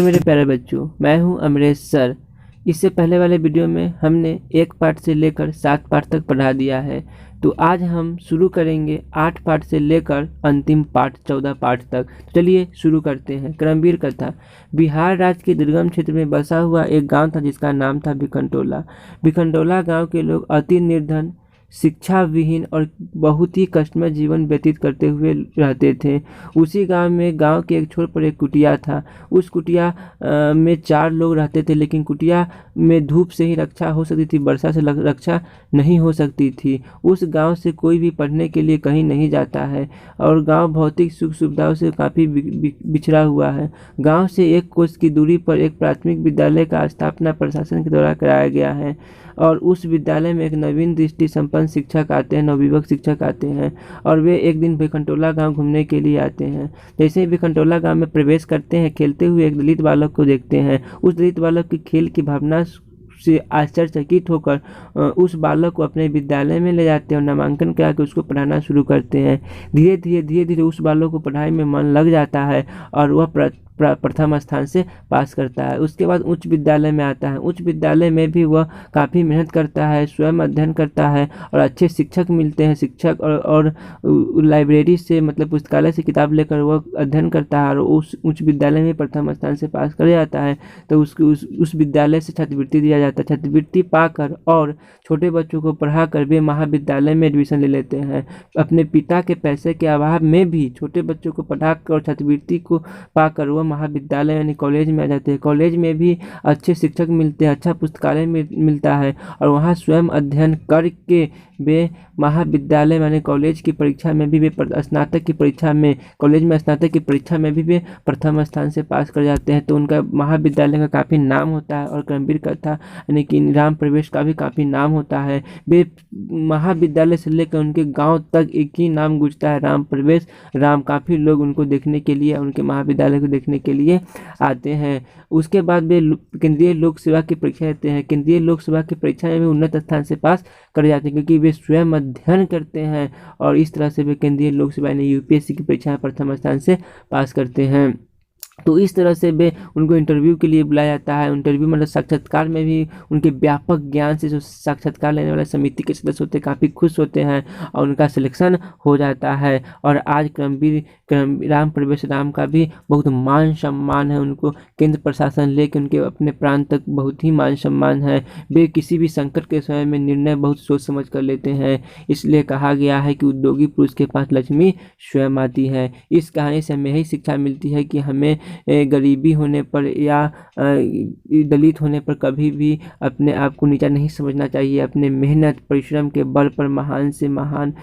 मेरे प्यारे बच्चों, मैं हूं अमरेश सर। इससे पहले वाले वीडियो में हमने 1 पार्ट से लेकर 7 पार्ट तक पढ़ा दिया है। तो आज हम शुरू करेंगे 8 पार्ट से लेकर अंतिम पार्ट 14 पार्ट तक। तो चलिए शुरू करते हैं। क्रमवीर कथा। बिहार राज्य के दुर्गम क्षेत्र में बसा हुआ एक गांव था जिसका नाम था भिखनटोला। भिखनटोला गांव के लोग अति निर्धन, शिक्षा विहीन और बहुत ही कष्टमय जीवन व्यतीत करते हुए रहते थे। उसी गांव में गांव के एक छोर पर एक कुटिया था। उस कुटिया में 4 लोग रहते थे, लेकिन कुटिया में धूप से ही रक्षा हो सकती थी, वर्षा से रक्षा नहीं हो सकती थी। उस गांव से कोई भी पढ़ने के लिए कहीं नहीं जाता है और गांव भौतिक सुख सुविधाओं से काफ़ी बिछड़ा हुआ है। गांव से 1 कोस की दूरी पर एक प्राथमिक विद्यालय का स्थापना प्रशासन के द्वारा कराया गया है और उस विद्यालय में एक नवीन दृष्टि संपन्न शिक्षक आते हैं, नवयुवक शिक्षक आते हैं और वे एक दिन भिखनटोला गांव घूमने के लिए आते हैं। जैसे ही भिखनटोला गांव में प्रवेश करते हैं, खेलते हुए एक दलित बालक को देखते हैं। उस दलित बालक की खेल की भावना से आश्चर्यचकित होकर उस बालक को अपने विद्यालय में ले जाते हैं और नामांकन करा के उसको पढ़ाना शुरू करते हैं। धीरे धीरे उस बालक को पढ़ाई में मन लग जाता है और वह प्रथम स्थान से पास करता है। उसके बाद उच्च विद्यालय में आता है। उच्च विद्यालय में भी वह काफ़ी मेहनत करता है, स्वयं अध्ययन करता है और अच्छे शिक्षक मिलते हैं। शिक्षक और लाइब्रेरी से मतलब पुस्तकालय से किताब लेकर वह अध्ययन करता है और उस उच्च विद्यालय में प्रथम स्थान से पास कर जाता है। तो उस विद्यालय से छात्रवृत्ति दिया जाता है। छात्रवृत्ति पाकर और छोटे बच्चों को पढ़ाकर वे महाविद्यालय में एडमिशन ले लेते हैं। अपने पिता के पैसे के अभाव में भी छोटे बच्चों को पढ़ाकर और छात्रवृत्ति को पाकर वह महाविद्यालय यानी कॉलेज में आ जाते हैं। कॉलेज में भी अच्छे शिक्षक मिलते हैं, अच्छा पुस्तकालय मिलता है और वहाँ स्वयं अध्ययन करके वे महाविद्यालय यानी कॉलेज की परीक्षा में भी वे स्नातक की परीक्षा में कॉलेज में स्नातक की परीक्षा में भी वे प्रथम स्थान से पास कर जाते हैं। तो उनका महाविद्यालय का काफ़ी नाम होता है और क्रमवीर कथा यानी कि राम प्रवेश का भी काफ़ी नाम होता है। वे महाविद्यालय से लेकर उनके गाँव तक एक ही नाम गूंजता है, राम प्रवेश राम। काफ़ी लोग उनको देखने के लिए, उनके महाविद्यालय को देखने के लिए आते हैं। उसके बाद वे केंद्रीय लोक सेवा की परीक्षा देते हैं। केंद्रीय लोक सेवा की परीक्षा में भी उन्नत स्थान से पास कर जाते हैं क्योंकि वे स्वयं अध्ययन करते हैं और इस तरह से वे केंद्रीय लोक सेवा यानी यूपीएससी की परीक्षा में प्रथम स्थान से पास करते हैं। तो इस तरह से वे उनको इंटरव्यू के लिए बुलाया जाता है। इंटरव्यू मतलब साक्षात्कार में भी उनके व्यापक ज्ञान से जो साक्षात्कार लेने वाले समिति के सदस्य होते हैं काफ़ी खुश होते हैं और उनका सिलेक्शन हो जाता है। और आज राम प्रवेश राम का भी बहुत मान सम्मान है। उनको केंद्र प्रशासन लेकर उनके अपने प्रांत तक बहुत ही मान सम्मान है। वे किसी भी संकट के समय में निर्णय बहुत सोच समझ कर लेते हैं। इसलिए कहा गया है कि उद्योगी पुरुष के पास लक्ष्मी स्वयं आती है। इस कहानी से हमें यही शिक्षा मिलती है कि हमें गरीबी होने पर या दलित होने पर कभी भी अपने आप को नीचा नहीं समझना चाहिए। अपने मेहनत परिश्रम के बल पर महान से महान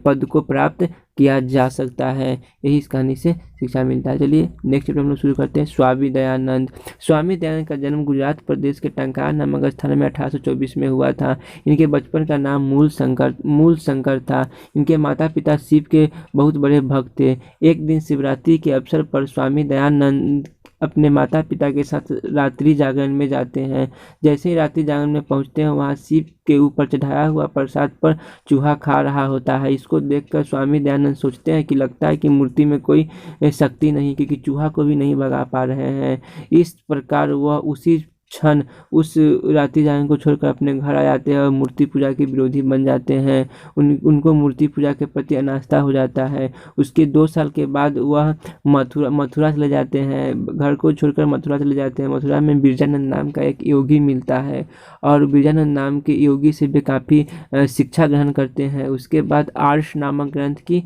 पद को प्राप्त किया जा सकता है। यही इस कहानी से शिक्षा मिलता है। चलिए नेक्स्ट चैप्टर हम लोग शुरू करते हैं। स्वामी दयानंद। स्वामी दयानंद का जन्म गुजरात प्रदेश के टंकार नामक स्थान में 1824 में हुआ था। इनके बचपन का नाम मूल शंकर था। इनके माता पिता शिव के बहुत बड़े भक्त थे। एक दिन शिवरात्रि के अवसर पर स्वामी दयानंद अपने माता पिता के साथ रात्रि जागरण में जाते हैं। जैसे ही रात्रि जागरण में पहुंचते हैं, वहां शिव के ऊपर चढ़ाया हुआ प्रसाद पर चूहा खा रहा होता है। इसको देखकर स्वामी दयानंद सोचते हैं कि लगता है कि मूर्ति में कोई शक्ति नहीं, क्योंकि चूहा को भी नहीं भगा पा रहे हैं। इस प्रकार वह उसी क्षण उस रात्रि जागरण को छोड़कर अपने घर आ जाते हैं और मूर्ति पूजा के विरोधी बन जाते हैं। उनको मूर्ति पूजा के प्रति अनास्था हो जाता है। उसके 2 साल के बाद वह मथुरा चले जाते हैं। घर को छोड़कर मथुरा चले जाते हैं। मथुरा में बिरजानंद नाम का एक योगी मिलता है और बिरजानंद नाम के योगी से भी काफ़ी शिक्षा ग्रहण करते हैं। उसके बाद आर्ष नामक ग्रंथ की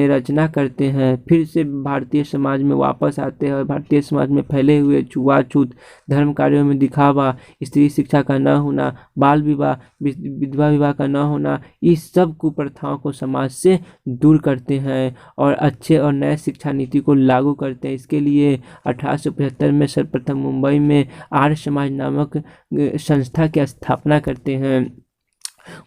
रचना करते हैं। फिर से भारतीय समाज में वापस आते हैं और भारतीय समाज में फैले हुए छुआछूत, धर्म कार्यों में दिखावा, स्त्री शिक्षा का न होना, बाल विवाह, विधवा विवाह का न होना, इस सब कुप्रथाओं को समाज से दूर करते हैं और अच्छे और नए शिक्षा नीति को लागू करते हैं। इसके लिए 1875 में सर्वप्रथम मुंबई में आर्य समाज नामक संस्था की स्थापना करते हैं।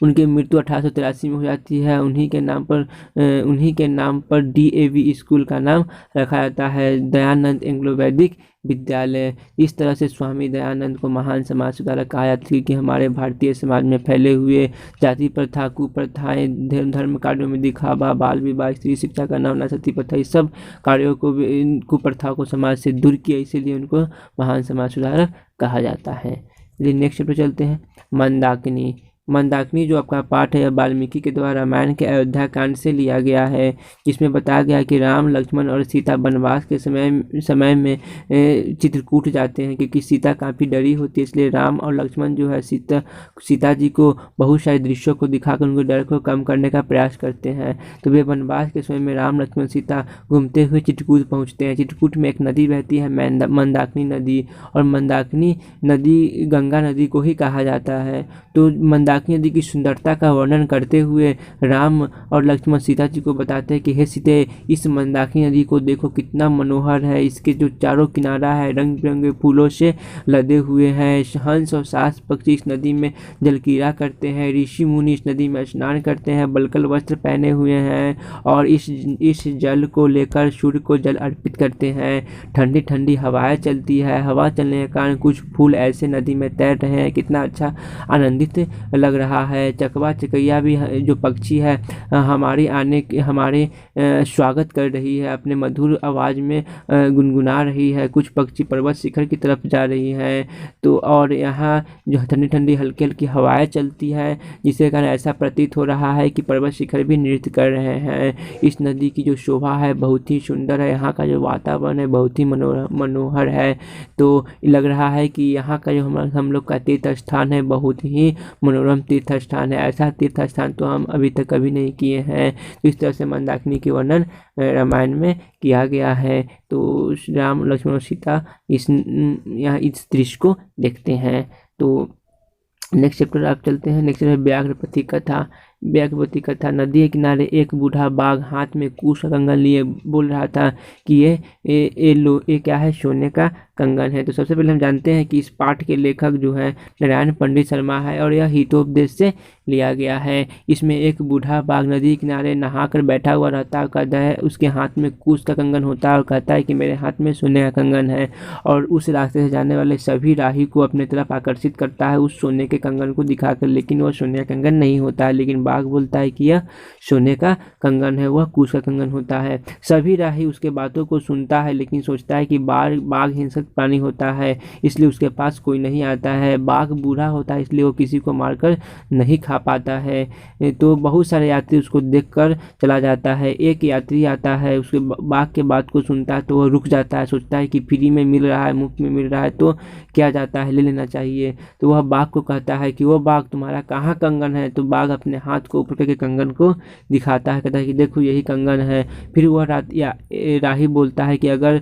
उनकी मृत्यु 1883 में हो जाती है। उन्हीं के नाम पर DAV स्कूल का नाम रखा जाता है, दयानंद एंग्लो वैदिक विद्यालय। इस तरह से स्वामी दयानंद को महान समाज सुधारक कहा जाता है, क्योंकि हमारे भारतीय समाज में फैले हुए जाति प्रथा, कुप्रथाएं, धर्म कार्यों में दिखावा, बाल विवाह, स्त्री शिक्षा का नाम, सती प्रथा, इस सब कार्यों को, इन कुप्रथाओं को समाज से दूर किया, इसीलिए उनको महान समाज सुधारक कहा जाता है। चलिए नेक्स्ट चैप्टर चलते हैं। मंदाकिनी। मंदाकिनी जो आपका पाठ है वाल्मीकि के द्वारा रामायण के अयोध्या कांड से लिया गया है, जिसमें बताया गया कि राम, लक्ष्मण और सीता वनवास के समय में चित्रकूट जाते हैं, क्योंकि सीता काफ़ी डरी होती है, इसलिए राम और लक्ष्मण जो है सीता जी को बहुत सारे दृश्यों को दिखाकर उनके डर को कम करने का प्रयास करते हैं। तो वे वनवास के समय में राम, लक्ष्मण, सीता घूमते हुए चित्रकूट पहुँचते हैं। चित्रकूट में एक नदी बहती है मंदाकिनी नदी, और मंदाकिनी नदी गंगा नदी को ही कहा जाता है। तो मंदाकिनी नदी की सुंदरता का वर्णन करते हुए राम और लक्ष्मण सीता जी को बताते हैं कि हे सीते, इस मंदाकिनी नदी को देखो कितना मनोहर है, इसके जो चारों किनारा है रंग बिरंगे फूलों से लदे हुए हैं, हंस और सास पक्षी इस नदी में जलक्रीड़ा करते हैं, ऋषि मुनि इस नदी में स्नान करते हैं, बलकल वस्त्र पहने हुए हैं, और इस जल को लेकर सूर्य को जल अर्पित करते हैं। ठंडी ठंडी हवाएं चलती है, हवा चलने के कारण कुछ फूल ऐसे नदी में तैर रहे हैं, कितना अच्छा आनंदित लग रहा है। चकवा चकैया भी जो पक्षी है हमारे स्वागत कर रही है, अपने मधुर आवाज़ में गुनगुना रही है। कुछ पक्षी पर्वत शिखर की तरफ जा रही है। तो और यहाँ जो ठंडी ठंडी हल्की हल्की हवाएं चलती है, जिसके कारण ऐसा प्रतीत हो रहा है कि पर्वत शिखर भी नृत्य कर रहे हैं। इस नदी की जो शोभा है बहुत ही सुंदर है, यहाँ का जो वातावरण है बहुत ही मनोहर है। तो लग रहा है कि यहाँ का जो हम लोग का तीर्थ स्थान है बहुत ही मनोरम तीर्थ स्थान है, ऐसा तीर्थ स्थान तो हम अभी तक कभी नहीं किए हैं। तो इस तरह से मंदाकिनी के वर्णन रामायण में किया गया है। तो राम, लक्ष्मण और सीता यहाँ इस दृश्य को देखते हैं। तो नेक्स्ट चैप्टर आप चलते हैं। नेक्स्ट चैप्टर व्याघ्रपति कथा। व्याघ्रपति कथा। नदी के किनारे एक बूढ़ा बाघ हाथ में कुश का कंगन लिए बोल रहा था कि ये क्या है, सोने का कंगन है। तो सबसे पहले हम जानते हैं कि इस पाठ के लेखक जो है नारायण पंडित शर्मा है, और यह हितोपदेश से लिया गया है। इसमें एक बूढ़ा बाघ नदी किनारे नहाकर बैठा हुआ रहता है, कहता है उसके हाथ में कुश का कंगन होता है, और कहता है कि मेरे हाथ में सोने का कंगन है, और उस रास्ते से जाने वाले सभी राही को अपने तरफ आकर्षित करता है उस सोने के कंगन को दिखाकर, लेकिन वह सोने का कंगन नहीं होता है। लेकिन बाघ बोलता है कि यह सोने का कंगन है, वह कुश का कंगन होता है। सभी राही उसके बातों को सुनता है, लेकिन सोचता है कि बाघ हिंसक प्राणी होता है, इसलिए उसके पास कोई नहीं आता है। बाघ बूढ़ा होता है, इसलिए वो किसी को मारकर नहीं खा पाता है। तो बहुत सारे यात्री उसको देखकर चला जाता है। एक यात्री आता है, उसके बाघ के बात को सुनता है तो वह रुक जाता है, सोचता है कि फ्री में मिल रहा है, मुफ्त में मिल रहा है तो क्या जाता है, ले लेना चाहिए। तो वह बाघ को कहता है कि वो बाघ तुम्हारा कहाँ कंगन है। तो बाघ अपने हाथ को ऊपर करके कंगन को दिखाता है, कहता है कि देखो यही कंगन है। फिर वह राही बोलता है कि अगर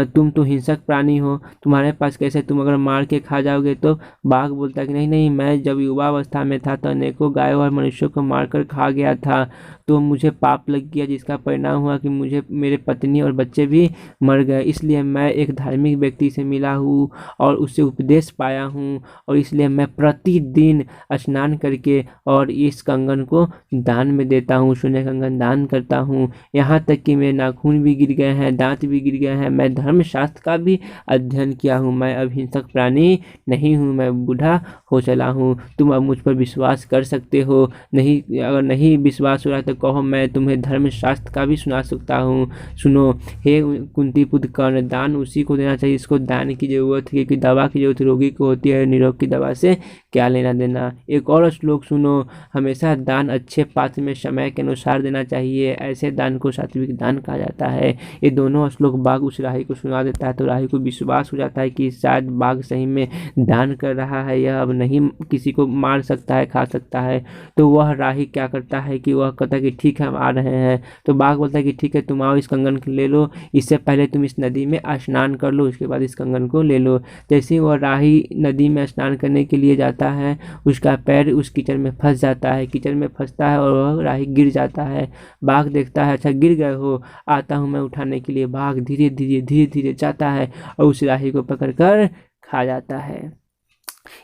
तुम तो हिंसक प्राणी हो, तुम्हारे पास कैसे, तुम अगर मार के खा जाओगे। तो बाघ बोलता है कि नहीं नहीं, मैं जब युवा अवस्था में था तो अनेकों गायों और मनुष्यों को मारकर खा गया था, तो मुझे पाप लग गया, जिसका परिणाम हुआ कि मेरे पत्नी और बच्चे भी मर गए। इसलिए मैं एक धार्मिक व्यक्ति से मिला हूँ और उससे उपदेश पाया हूँ, और इसलिए मैं प्रतिदिन स्नान करके और इस कंगन को दान में देता हूँ, सोने कंगन दान करता हूँ। यहाँ तक कि मेरे नाखून भी गिर गए हैं, दांत भी गिर गए हैं, मैं धर्मशास्त्र का भी अध्ययन किया हूँ, मैं अब हिंसक प्राणी नहीं हूँ, मैं बूढ़ा हो चला हूँ। तुम अब मुझ पर विश्वास कर सकते हो, नहीं अगर नहीं विश्वास हो रहा तो कहो, मैं तुम्हें धर्मशास्त्र का भी सुना सकता हूँ। सुनो हे कुंती पुत्र कर्ण, दान उसी को देना चाहिए इसको दान की जरूरत है, क्योंकि दवा की जरूरत रोगी को होती है, निरोग की दवा से क्या लेना देना। एक और श्लोक सुनो, हमेशा दान अच्छे पात्र में समय के अनुसार देना चाहिए, ऐसे दान को सात्विक दान कहा जाता है। ये दोनों श्लोक बाघ उस राही को सुना देता है, तो राही को विश्वास हो जाता है कि शायद बाघ सही में दान कर रहा है, यह अब नहीं किसी को मार सकता है, खा सकता है। तो वह राही क्या करता है कि वह कहता है कि ठीक है हम आ रहे हैं। तो बाघ बोलता है कि ठीक है तुम आओ, इस कंगन को ले लो, इससे पहले तुम इस नदी में स्नान कर लो, उसके बाद इस कंगन को ले लो। जैसे ही वह राही नदी में स्नान करने के लिए जाता है, उसका पैर उस कीचड़ में फंस जाता है, कीचड़ में फंसता है और वह राही गिर जाता है। बाघ देखता है, अच्छा गिर गए हो, आता हूँ मैं उठाने के लिए। बाघ धीरे धीरे जाता है और उस राही को पकड़कर खा जाता है।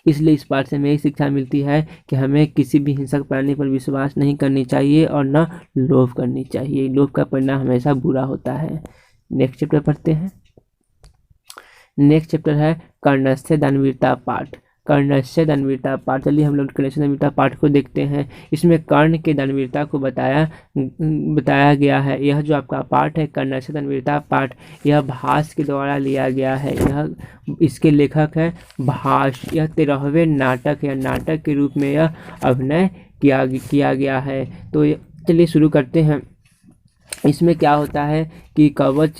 इसलिए इस पाठ से हमें यही शिक्षा मिलती है कि हमें किसी भी हिंसक प्राणी पर विश्वास नहीं करनी चाहिए और न लोभ करनी चाहिए, लोभ का परिणाम हमेशा बुरा होता है। नेक्स्ट चैप्टर पढ़ते हैं। नेक्स्ट चैप्टर है कर्णस्य दानवीरता पाठ। कर्णस्य दानवीरता पाठ, चलिए हम लोग कर्णस्य दानवीरता पाठ को देखते हैं। इसमें कर्ण के दानवीरता को बताया गया है। यह जो आपका पाठ है कर्णस्य दानवीरता पाठ, यह भास के द्वारा लिया गया है। यह इसके लेखक है भास। यह 13वें नाटक या नाटक के रूप में यह अभिनय किया गया है। तो चलिए शुरू करते हैं। इसमें क्या होता है कि कवच,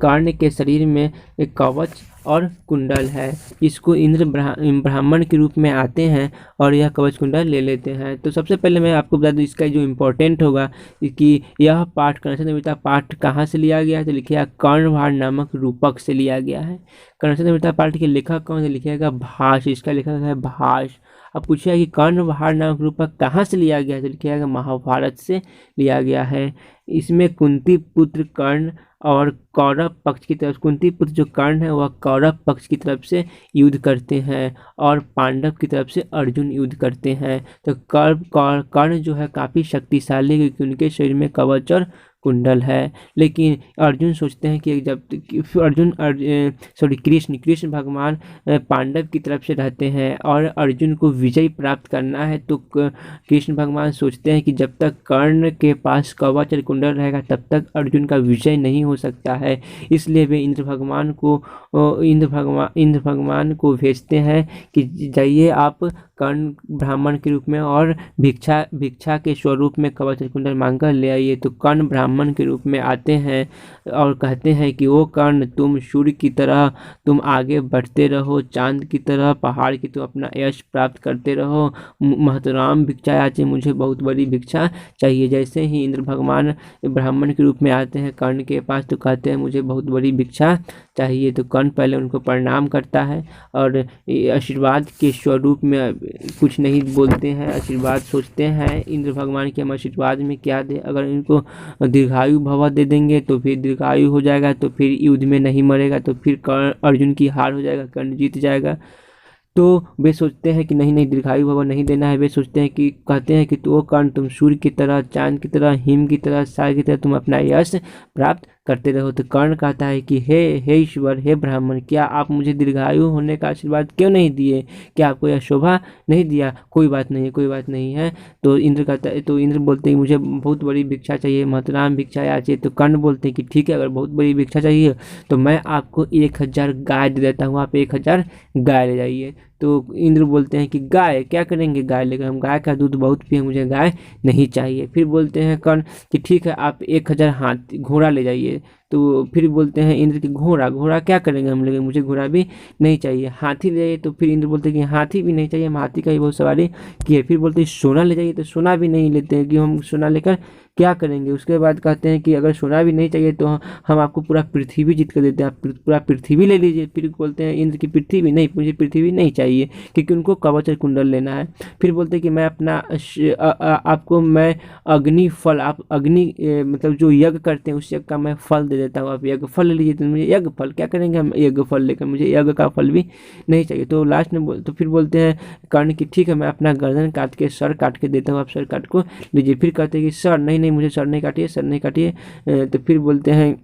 कर्ण के शरीर में एक कवच और कुंडल है। इसको इंद्र ब्राह्मण के रूप में आते हैं और यह कवच कुंडल ले लेते हैं। तो सबसे पहले मैं आपको बता दूं इसका जो इम्पोर्टेंट होगा कि यह पाठ कर्णस्य दानवीरता पाठ कहाँ से लिया गया है। तो लिखिएगा कर्णभार नामक रूपक से लिया गया है। कर्णस्य दानवीरता पाठ के लेखक कौन है, लिखिएगा भास। इसका लेखक है भास। अब पूछिए कि कर्णभार नामक रूपक कहाँ से लिया गया है, तो लिखिएगा महाभारत से लिया गया है। इसमें कुंती पुत्र कर्ण और कौरव पक्ष की तरफ, कुंती पुत्र जो कर्ण है वह कौरव पक्ष की तरफ से युद्ध करते हैं और पांडव की तरफ से अर्जुन युद्ध करते हैं। तो कर्ण जो है काफ़ी शक्तिशाली, क्योंकि उनके शरीर में कवच और कुंडल है। लेकिन अर्जुन सोचते हैं कि कृष्ण भगवान पांडव की तरफ से रहते हैं और अर्जुन को विजय प्राप्त करना है। तो कृष्ण भगवान सोचते हैं कि जब तक कर्ण के पास कवच और कुंडल रहेगा तब तक अर्जुन का विजय नहीं हो सकता है। इसलिए वे इंद्र भगवान को भेजते हैं कि जाइए आप कर्ण ब्राह्मण के रूप में और भिक्षा के स्वरूप में कवच और कुंडल मांगकर ले आइए। तो कर्ण ब्राह्मण के रूप में आते हैं और कहते हैं कि वो कर्ण, तुम सूर्य की तरह तुम आगे बढ़ते रहो, चांद की तरह पहाड़ की तुम अपना यश प्राप्त करते रहो। महतराम भिक्षा याचे, मुझे बहुत बड़ी भिक्षा चाहिए। जैसे ही इंद्र भगवान ब्राह्मण के रूप में आते हैं कर्ण के पास तो कहते हैं मुझे बहुत बड़ी भिक्षा चाहिए। तो कर्ण पहले उनको प्रणाम करता है और आशीर्वाद के स्वरूप में कुछ नहीं बोलते हैं, आशीर्वाद सोचते हैं इंद्र भगवान के हम आशीर्वाद में क्या दे। अगर इनको दीर्घायु भव दे देंगे तो फिर दीर्घायु हो जाएगा, तो फिर युद्ध में नहीं मरेगा, तो फिर अर्जुन की हार हो जाएगा, कर्ण जीत जाएगा। तो वे सोचते हैं कि नहीं दीर्घायु भव नहीं देना है। वे सोचते हैं कि कहते हैं कि तो कर्ण, तुम सूर्य की तरह, चांद की तरह, हिम की तरह, सागर की तरह तुम अपना यश प्राप्त करते रहो। तो कर्ण कहता है कि हे ईश्वर, हे ब्राह्मण, क्या आप मुझे दीर्घायु होने का आशीर्वाद क्यों नहीं दिए? क्या आपको यह शोभा नहीं दिया? कोई बात नहीं है। तो इंद्र बोलते हैं मुझे बहुत बड़ी भिक्षा चाहिए, महतराम भिक्षा याचे। तो कर्ण बोलते हैं कि ठीक है, अगर बहुत बड़ी भिक्षा चाहिए तो मैं आपको 1000 गाय दे देता हूँ, आप 1000 गाय ले जाइए। तो इंद्र बोलते हैं कि गाय क्या करेंगे, गाय लेकर, हम गाय का दूध बहुत पिए, मुझे गाय नहीं चाहिए। फिर बोलते हैं कर्ण कि ठीक है, आप 1000 घोड़ा ले जाइए। तो फिर बोलते हैं इंद्र की घोड़ा क्या करेंगे हम लोग, मुझे घोड़ा भी नहीं चाहिए। हाथी ले जाइए। तो फिर इंद्र बोलते हैं कि हाथी भी नहीं चाहिए, हम हाथी का ही बहुत सवारी किए। फिर बोलते हैं सोना ले जाइए। तो सोना भी नहीं लेते हैं कि हम सोना लेकर क्या करेंगे। उसके बाद कहते हैं कि अगर सोना भी नहीं चाहिए तो हम आपको पूरा पृथ्वी जीत कर देते हैं, आप पूरा पृथ्वी ले लीजिए। फिर बोलते हैं इंद्र की पृथ्वी नहीं, मुझे पृथ्वी नहीं चाहिए, क्योंकि उनको कवच और कुंडल लेना है। फिर बोलते हैं कि मैं अपना आपको मैं अग्नि फल, आप अग्नि मतलब जो यज्ञ करते हैं उस यज्ञ का मैं फल दे देता हूँ, आप यज्ञ फल ले लीजिए। तो मुझे यज्ञ फल क्या करेंगे हम यज्ञ फल लेकर, मुझे यज्ञ का फल भी नहीं चाहिए। तो लास्ट में तो फिर बोलते हैं कर्ण की ठीक है, मैं अपना गर्दन काट के सर काट के देता हूँ, आप सर काट को लीजिए। फिर कहते हैं कि सर नहीं मुझे सर नहीं काटिए। तो फिर बोलते हैं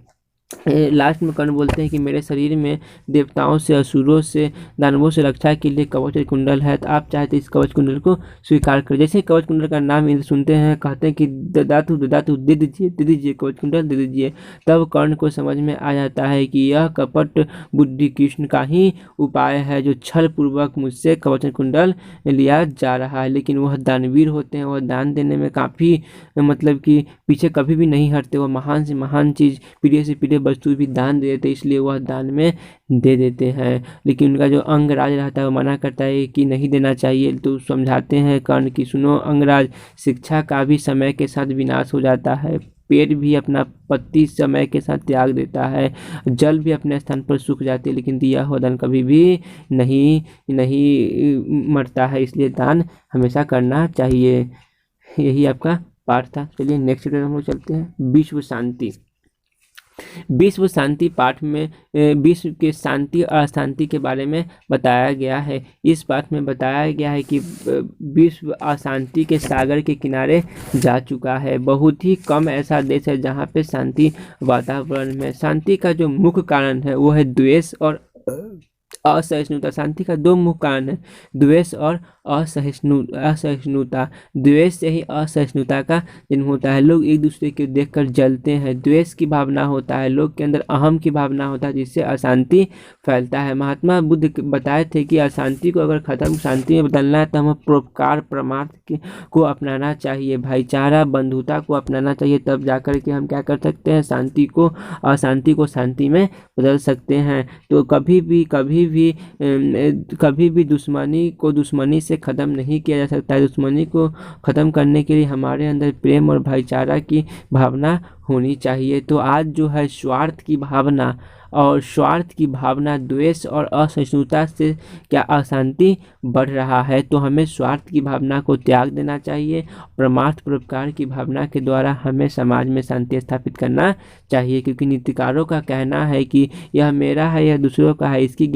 लास्ट में कर्ण बोलते हैं कि मेरे शरीर में देवताओं से, असुरों से, दानवों से रक्षा के लिए कवच कुंडल है, तो आप चाहते इस कवच कुंडल को स्वीकार करें। जैसे कवच कुंडल का नाम इंद्र सुनते हैं कहते हैं कि दातु दे दीजिए कवच कुंडल दे दीजिए। तब कर्ण को समझ में आ जाता है कि यह कपट बुद्धि कृष्ण का ही उपाय है, जो छल पूर्वक मुझसे कवच कुंडल लिया जा रहा है। लेकिन वह दानवीर होते हैं, वह दान देने में काफ़ी मतलब कि पीछे कभी भी नहीं हटते, वह महान से महान चीज़, प्रिय से प्रिय वस्तु भी दान दे देते, इसलिए वह दान में दे देते हैं। लेकिन उनका जो अंगराज रहता है वो मना करता है कि नहीं देना चाहिए। तो समझाते हैं कर्ण की सुनो अंगराज, शिक्षा का भी समय के साथ विनाश हो जाता है, पेड़ भी अपना पत्ती समय के साथ त्याग देता है, जल भी अपने स्थान पर सूख जाती है, लेकिन दिया हुआ दान कभी भी नहीं मरता है, इसलिए दान हमेशा करना चाहिए। यही आपका पाठ था। चलिए नेक्स्ट वीडियो हम लोग चलते हैं, विश्व शांति। विश्व शांति पाठ में विश्व के शांति और अशांति के बारे में बताया गया है। इस पाठ में बताया गया है कि विश्व अशांति के सागर के किनारे जा चुका है। बहुत ही कम ऐसा देश है जहाँ पे शांति वातावरण में। शांति का जो मुख्य कारण है वो है द्वेष और असहिष्णुता। शांति का दो मुख्य कारण है, द्वेष और असहिष्णुता। द्वेष से ही असहिष्णुता का जन्म होता है। लोग एक दूसरे को देखकर जलते हैं, द्वेष की भावना होता है, लोग के अंदर अहम की भावना होता है, जिससे अशांति फैलता है। महात्मा बुद्ध बताए थे कि अशांति को अगर खत्म शांति में बदलना है तो हमें परोपकार परमार्थ को अपनाना चाहिए, भाईचारा बंधुता को अपनाना चाहिए, तब जाकर के हम क्या कर सकते हैं, अशांति को शांति में बदल सकते हैं। तो कभी भी दुश्मनी को दुश्मनी से ख़त्म नहीं किया जा सकता है। दुश्मनी को ख़त्म करने के लिए हमारे अंदर प्रेम और भाईचारा की भावना होनी चाहिए। तो आज जो है स्वार्थ की भावना, द्वेष और असहिष्णुता से क्या अशांति बढ़ रहा है। तो हमें स्वार्थ की भावना को त्याग देना चाहिए। परमार्थ परोपकार की भावना के द्वारा हमें समाज में शांति स्थापित करना चाहिए, क्योंकि नीतिकारों का कहना है कि यह मेरा है, यह दूसरों का है। इसकी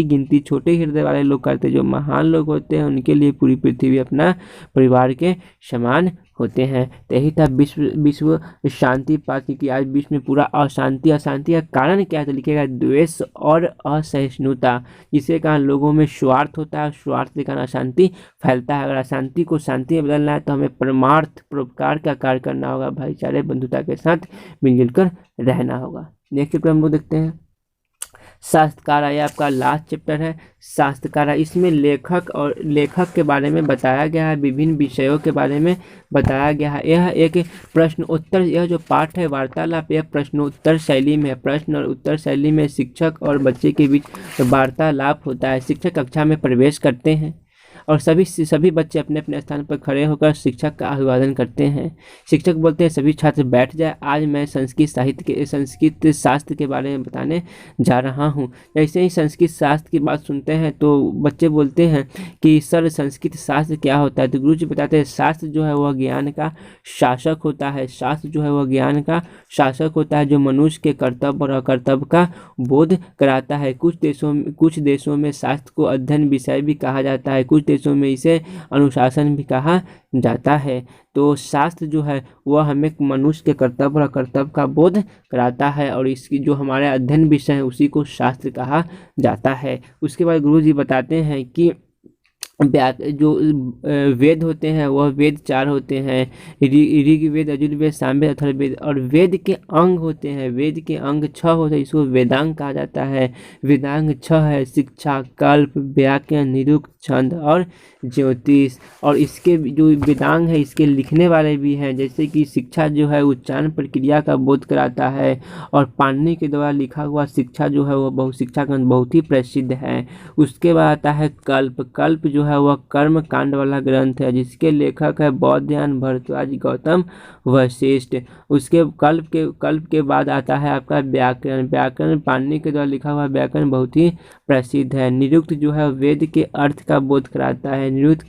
गिनती छोटे हृदय वाले लोग करते हैं। जो महान लोग होते हैं उनके लिए पूरी पृथ्वी अपना परिवार के समान होते हैं। तो यही था विश्व शांति पाठ की आज विश्व में पूरा अशांति का कारण क्या है, तो लिखेगा द्वेष और असहिष्णुता, जिसके कारण लोगों में स्वार्थ होता है, स्वार्थ के कारण अशांति फैलता है। अगर अशांति को शांति में बदलना है तो हमें परमार्थ परोपकार का कार्य करना होगा, भाईचारे बंधुता के साथ मिलजुल कर रहना होगा। नेक्स्ट चैप्टर हम लोग देखते हैं शास्त्रकारा। यह आपका लास्ट चैप्टर है शास्त्रकारा। इसमें लेखक के बारे में बताया गया है, विभिन्न विषयों के बारे में बताया गया है। यह एक प्रश्न उत्तर, यह जो पाठ है वार्तालाप, यह प्रश्नोत्तर शैली में, प्रश्न और उत्तर शैली में शिक्षक और बच्चे के बीच वार्तालाप होता है। शिक्षक कक्षा में प्रवेश करते हैं और सभी बच्चे अपने अपने स्थान पर खड़े होकर शिक्षक का अभिवादन करते हैं। शिक्षक बोलते हैं सभी छात्र बैठ जाए, आज मैं संस्कृत शास्त्र के बारे में बताने जा रहा हूँ। जैसे ही संस्कृत शास्त्र की बात सुनते हैं तो बच्चे बोलते हैं कि सर संस्कृत शास्त्र क्या होता है। तो गुरु जी बताते हैं शास्त्र जो है वह ज्ञान का शासक होता है। शास्त्र जो है वह ज्ञान का शासक होता है, जो मनुष्य के कर्तव्य और अकर्तव्य का बोध कराता है। कुछ देशों में शास्त्र को अध्ययन विषय भी कहा जाता है, कुछ देशों में इसे अनुशासन भी कहा जाता है। तो शास्त्र जो है वह हमें मनुष्य के कर्तव्य और अकर्तव्य का बोध कराता है, और इसकी जो हमारे अध्ययन विषय है उसी को शास्त्र कहा जाता है। उसके बाद गुरु जी बताते हैं कि जो वेद होते हैं वह वेद 4 होते हैं, ऋग्वेद, यजुर्वेद, सामवेद, अथर्ववेद। और वेद के अंग होते हैं, वेद के अंग 6 होते हैं, इसको वेदांग कहा जाता है। वेदांग 6 है, शिक्षा, कल्प, व्याकरण, निरुक्त, छंद और ज्योतिष। और इसके जो वेदांग है इसके लिखने वाले भी हैं, जैसे कि शिक्षा जो है उच्चारण प्रक्रिया का बोध कराता है, और पाणिनि के द्वारा लिखा हुआ शिक्षा जो है वह शिक्षा ग्रंथ बहुत ही प्रसिद्ध है। उसके बाद आता है कल्प। कल्प जो है वह कर्म कांड वाला ग्रंथ है, जिसके लेखक है बौद्धयान, भरद्वाज, गौतम वशिष्ठ। उसके कल्प के बाद आता है आपका व्याकरण। व्याकरण पाणिनि के द्वारा लिखा हुआ व्याकरण बहुत ही प्रसिद्ध है। निरुक्त जो है वेद के अर्थ का बोध कराता है। निरुक्त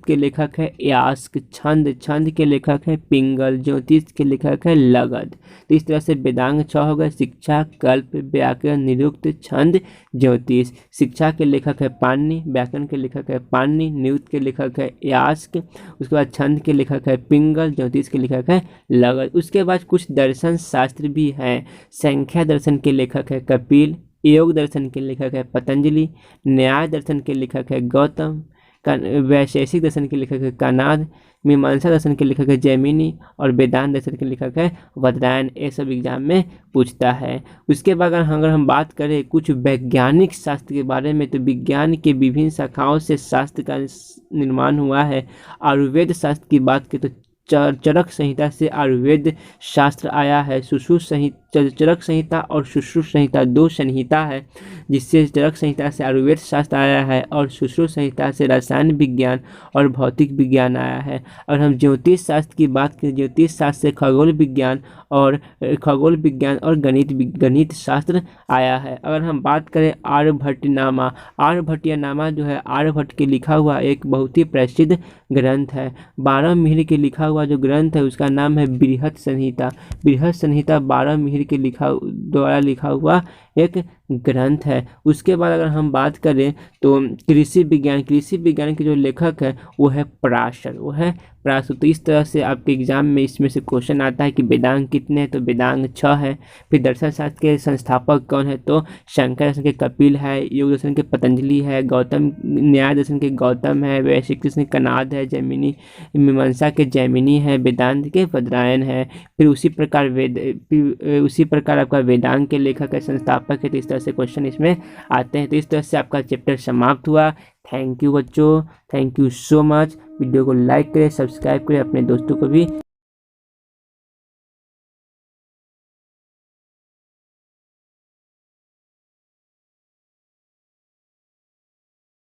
के लेखक है यास्क। छंद के लेखक है पिंगल। ज्योतिष के लेखक है लगध। तो इस तरह से वेदांग 6 हो गए, शिक्षा, कल्प, व्याकरण, निरुक्त, छंद, ज्योतिष। शिक्षा के लेखक है पाणिनि, व्याकरण के लेखक है पाणिनि, निरुक्त के लेखक है यास्क। उसके बाद छंद के लेखक है पिंगल, ज्योतिष के लेखक है लगध। उसके बाद कुछ दर्शन शास्त्र भी हैं। संख्या दर्शन के लेखक है कपिल, योग दर्शन के लेखक है पतंजलि, न्याय दर्शन के लेखक है गौतम, वैशेषिक दर्शन के लेखक है कनाद, मीमांसा दर्शन के लेखक है जैमिनी, और वेदांत दर्शन के लेखक है वदरायण। ये सब एग्जाम में पूछता है। उसके बाद अगर हम बात करें कुछ वैज्ञानिक शास्त्र के बारे में, तो विज्ञान के विभिन्न शाखाओं से शास्त्र का निर्माण हुआ है। आयुर्वेद शास्त्र की बात करें तो चरक संहिता से आयुर्वेद शास्त्र आया है। सुश्रुत चरक संहिता और सुश्रुत संहिता 2 संहिता है, जिससे चरक संहिता से आयुर्वेद शास्त्र आया है और सुश्रुत संहिता से रसायन विज्ञान और भौतिक विज्ञान आया है। और हम ज्योतिष शास्त्र की बात करें, ज्योतिष शास्त्र से खगोल विज्ञान और गणित शास्त्र आया है। अगर हम बात करें आर्यभट्टनामा, आर्यभट्टनामा जो है आर्यभट्ट के लिखा हुआ एक बहुत ही प्रसिद्ध ग्रंथ है। 12 मिहिर के लिखा हुआ जो ग्रंथ है उसका नाम है बृहत संहिता। बृहत संहिता 12 मिहिर के द्वारा लिखा हुआ एक ग्रंथ है। उसके बाद अगर हम बात करें तो कृषि विज्ञान के जो लेखक है वो है पराशर। तो इस तरह से आपके एग्जाम में इसमें से क्वेश्चन आता है कि वेदांग कितने हैं, तो वेदांग 6 है। फिर दर्शन शास्त्र के संस्थापक कौन है, तो शंकर दर्शन के कपिल है, योग दर्शन के पतंजलि है, गौतम न्याय दर्शन के गौतम है, वैशेषिक दर्शन के कनाद है, जैमिनी मीमांसा के जैमिनी है, वेदांत के वज्रायन है। फिर उसी प्रकार आपका वेदांग के लेखक है, संस्थापक है। तो इस तरह से क्वेश्चन इसमें आते हैं। तो इस तरह से आपका चैप्टर समाप्त हुआ। थैंक यू बच्चों, thank you so much. Video को लाइक करें, सब्सक्राइब करें, अपने दोस्तों को भी